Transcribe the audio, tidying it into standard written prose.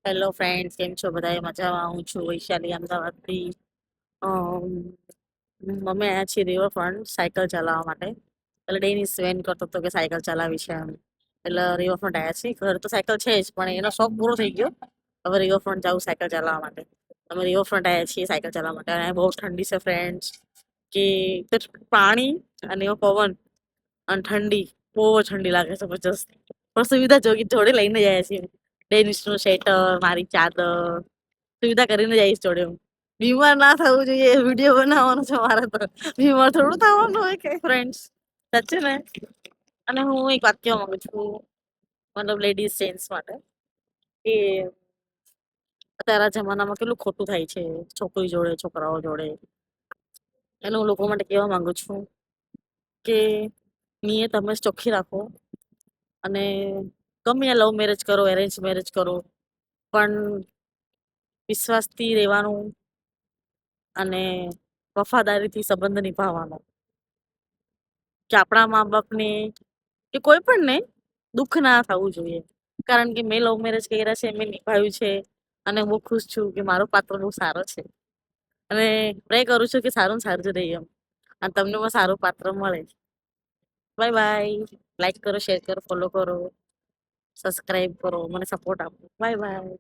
Hello friends, કેમ છો? બધાએ મજામાં? હું છું વૈશાલી, અમદાવાદથી. અમ, અમે આવ્યા છીએ રિવરફ્રન્ટ સાયકલ ચલાવવા માટે. એટલે ડેનિસ વેન કરતો હતો કે સાયકલ ચલાવી છે એમ. એટલે રિવરફ્રન્ટ આવ્યા છીએ. ઘર તો સાયકલ છે જ, પણ એનો શોખ પૂરો થઈ ગયો. હવે રિવરફ્રન્ટ જવું સાયકલ ચલાવવા માટે. અમે રિવરફ્રન્ટ આવ્યા છીએ સાયકલ ચલાવવા માટે. અને બહુ ઠંડી છે ફ્રેન્ડ્સ, કે પાણી અને એવો પવન અને ઠંડી, બહુ ઠંડી લાગે છે જબરજસ્ત. પણ સુવિધા જોડે લઈને જાય છીએ. ડેનિસનું સ્વેટર, મારી ચાદર, સુવિધા કરીને જઈશ જોડે હું. બીમાર ના થવું જોઈએ, વિડીયો બનાવવાનો છે મારે તો. બીમાર થોડું થવાનું હોય કે ફ્રેન્ડ્સ, સાચું ને? અને હું એક વાત કહેવા માંગુ છું, મતલબ લેડીઝ જેન્ટ્સ માટે, કે અત્યારના જમાનામાં કેટલું ખોટું થાય છે છોકરી જોડે, છોકરાઓ જોડે. એને હું લોકો માટે કહેવા માંગુ છું કે નિયત હંમેશા ચોખ્ખી રાખો. અને ગમે આ લવ મેરેજ કરો, એરેન્જ મેરેજ કરો, પણ વિશ્વાસથી રહેવાનું અને વફાદારીથી સંબંધ નિભાવવાનો. કે આપણા મા બાપને કે કોઈ પણ ને દુઃખ ના થવું જોઈએ. કારણ કે મેં લવ મેરેજ કર્યા છે, મેં નિભાવ્યું છે, અને હું ખુશ છું કે મારો પાત્ર બહુ સારો છે. અને પ્રે કરું છું કે સારું સારું જ રહે એમ, અને તમને પણ સારું પાત્ર મળે. Bye bye. લાઈક કરો, શેર કરો, ફોલો કરો, સબસ્ક્રાઈબ કરો, મને સપોર્ટ આપો. Bye bye.